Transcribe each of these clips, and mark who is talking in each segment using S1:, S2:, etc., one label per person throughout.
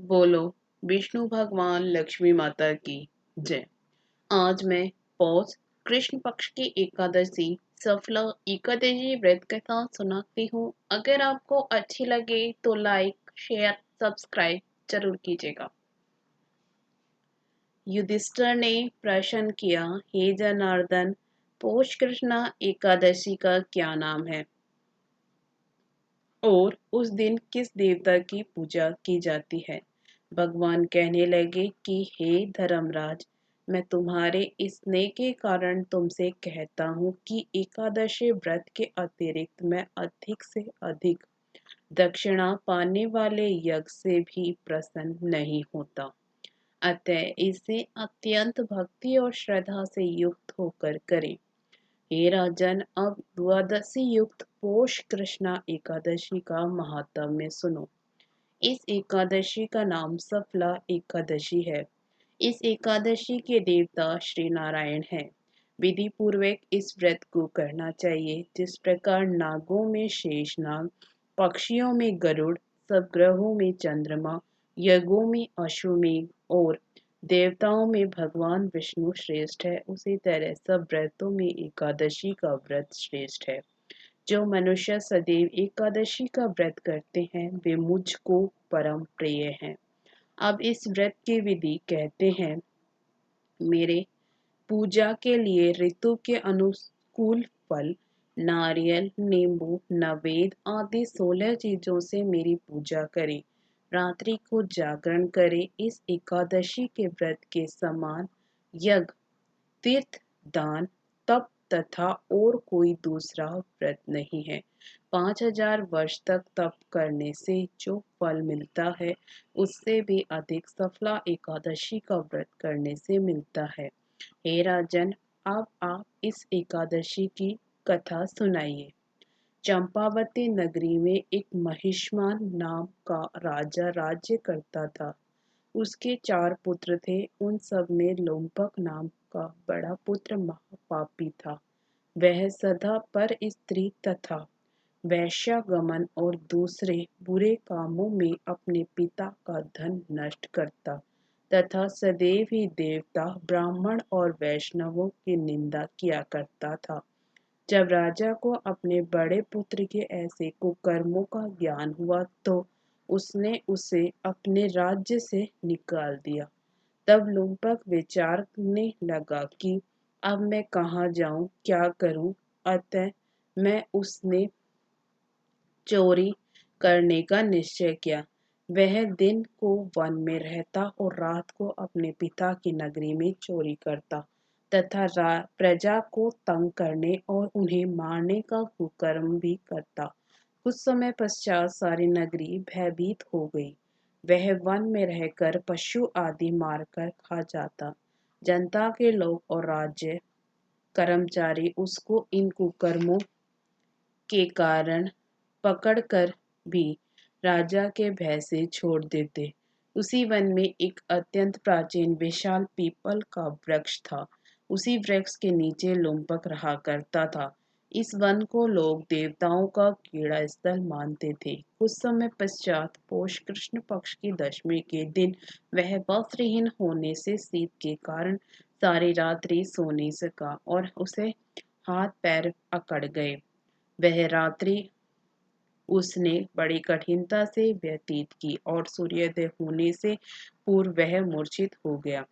S1: बोलो विष्णु भगवान लक्ष्मी माता की जय। आज मैं पौष कृष्ण पक्ष की एकादशी सफला एकादशी व्रत कथा सुनाती हूँ। अगर आपको अच्छी लगे तो लाइक शेयर सब्सक्राइब जरूर कीजिएगा। युधिष्ठिर ने प्रश्न किया, हे जनार्दन, पौष कृष्ण एकादशी का क्या नाम है और उस दिन किस देवता की पूजा की जाती है। भगवान कहने लगे कि हे धर्मराज, मैं तुम्हारे इस स्नेह के कारण तुमसे कहता हूँ कि एकादशी व्रत के अतिरिक्त मैं अधिक से अधिक दक्षिणा पाने वाले यज्ञ से भी प्रसन्न नहीं होता। अतः इसे अत्यंत भक्ति और श्रद्धा से युक्त होकर करें। हे राजन, अब द्वादशी युक्त पोष कृष्णा एकादशी का महात्म्य सुनो। इस एकादशी का नाम सफला एकादशी है। इस एकादशी के देवता श्री नारायण हैं। विधि पूर्वक इस व्रत को करना चाहिए। जिस प्रकार नागों में शेष नाग, पक्षियों में गरुड़, सब ग्रहों में चंद्रमा, यज्ञों में अश्वमेघ और देवताओं में भगवान विष्णु श्रेष्ठ है, उसी तरह सब व्रतों में एकादशी का व्रत श्रेष्ठ है। जो मनुष्य सदैव एकादशी का व्रत करते हैं वे मुझको परम प्रिय हैं। अब इस व्रत की विधि कहते हैं। मेरे पूजा के लिए ऋतु के अनुकूल फल, नारियल, नींबू, नवेद आदि 16 चीजों से मेरी पूजा करें। रात्रि को जागरण करें। इस एकादशी के व्रत के समान यज्ञ, तीर्थ, दान, तप तथा और कोई दूसरा व्रत नहीं है। 5000 वर्ष तक तप करने से जो फल मिलता है उससे भी अधिक सफला एकादशी का व्रत करने से मिलता है। हे राजन, अब आप इस एकादशी की कथा सुनाइए। चंपावती नगरी में एक महिष्मान नाम का राजा राज्य करता था। उसके 4 पुत्र थे। उन सब में लोमपक नाम का बड़ा पुत्र महापापी था। वह सदा पर स्त्री तथा वैश्यागमन और दूसरे बुरे कामों में अपने पिता का धन नष्ट करता तथा सदैव ही देवता, ब्राह्मण और वैष्णवों की निंदा किया करता था। जब राजा को अपने बड़े पुत्र के ऐसे कुकर्मों का ज्ञान हुआ तो उसने उसे अपने राज्य से निकाल दिया। तब लुम्पक विचार करने लगा कि अब मैं कहाँ जाऊं, क्या करूं। अतः मैं उसने चोरी करने का निश्चय किया। वह दिन को वन में रहता और रात को अपने पिता की नगरी में चोरी करता तथा प्रजा को तंग करने और उन्हें मारने का कुकर्म भी करता। कुछ समय पश्चात सारी नगरी भयभीत हो गई। वह वन में रहकर पशु आदि मारकर खा जाता। जनता के लोग और राज्य कर्मचारी उसको इन कुकर्मों के कारण पकड़कर भी राजा के भय से छोड़ देते। उसी वन में एक अत्यंत प्राचीन विशाल पीपल का वृक्ष था। उसी वृक्ष के नीचे लोमपक रहा करता था। इस वन को लोग देवताओं का क्रीड़ा स्थल मानते थे। कुछ समय पश्चात पौष कृष्ण पक्ष की दशमी के दिन वह वस्त्रहीन होने से शीत के कारण सारी रात्रि सो नहीं सका और उसे हाथ पैर अकड़ गए। वह रात्रि उसने बड़ी कठिनता से व्यतीत की और सूर्योदय होने से पूर्व वह मूर्छित हो गया।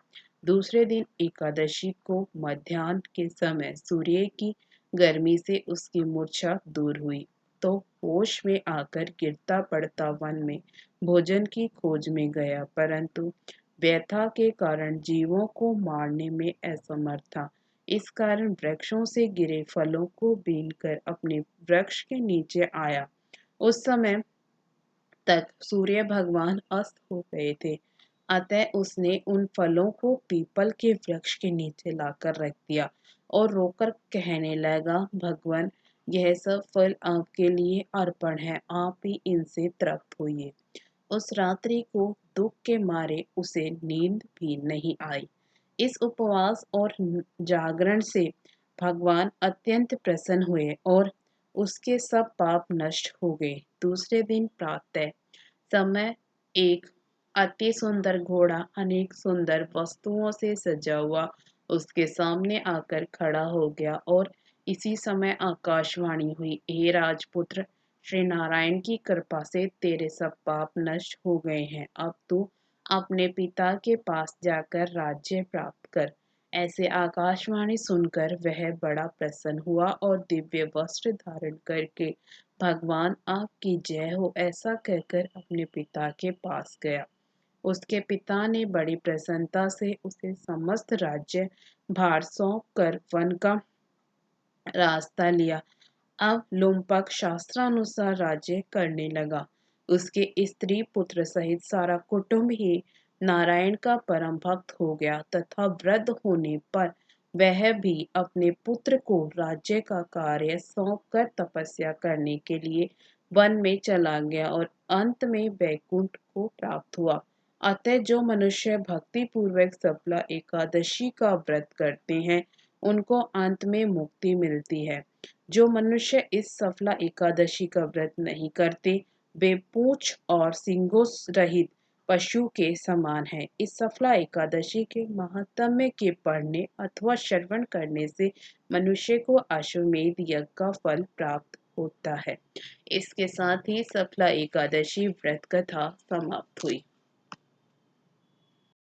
S1: दूसरे दिन एकादशी को मध्याह्न के समय सूर्य की गर्मी से उसकी मूर्छा दूर हुई तो होश में आकर गिरता पड़ता वन में भोजन की खोज में गया, परंतु व्यथा के कारण जीवों को मारने में असमर्थ था। इस कारण वृक्षों से गिरे फलों को बीनकर अपने वृक्ष के नीचे आया। उस समय तक सूर्य भगवान अस्त हो गए थे। अतः उसने उन फलों को पीपल के वृक्ष के नीचे लाकर रख दिया और रोकर कहने लगा, भगवान, यह सब फल आपके लिए अर्पण है, आप ही इनसे तृप्त होइए। उस रात्रि को दुख के मारे उसे नींद भी नहीं आई। इस उपवास और जागरण से भगवान अत्यंत प्रसन्न हुए और उसके सब पाप नष्ट हो गए। दूसरे दिन प्रातः समय एक अति सुंदर घोड़ा अनेक सुंदर वस्तुओं से सजा हुआ उसके सामने आकर खड़ा हो गया और इसी समय आकाशवाणी हुई, हे राजपुत्र, श्री नारायण की कृपा से तेरे सब पाप नष्ट हो गए हैं। अब तू अपने पिता के पास जाकर राज्य प्राप्त कर। ऐसे आकाशवाणी सुनकर वह बड़ा प्रसन्न हुआ और दिव्य वस्त्र धारण करके भगवान आपकी जय हो ऐसा कहकर अपने पिता के पास गया। उसके पिता ने बड़ी प्रसन्नता से उसे समस्त राज्य भार सौंप कर वन का रास्ता लिया। अब लुम्पक शास्त्रानुसार राज्य करने लगा। उसके स्त्री पुत्र सहित सारा कुटुंब ही नारायण का परम भक्त हो गया तथा वृद्ध होने पर वह भी अपने पुत्र को राज्य का कार्य सौंप कर तपस्या करने के लिए वन में चला गया और अंत में वैकुंठ को प्राप्त हुआ। अतः जो मनुष्य भक्ति पूर्वक सफला एकादशी का व्रत करते हैं उनको अंत में मुक्ति मिलती है। जो मनुष्य इस सफला एकादशी का व्रत नहीं करते वे पूंछ और सींगों रहित पशु के समान है। इस सफला एकादशी के महात्म्य के पढ़ने अथवा श्रवण करने से मनुष्य को अश्वमेध यज्ञ का फल प्राप्त होता है। इसके साथ ही सफला एकादशी व्रत कथा समाप्त हुई।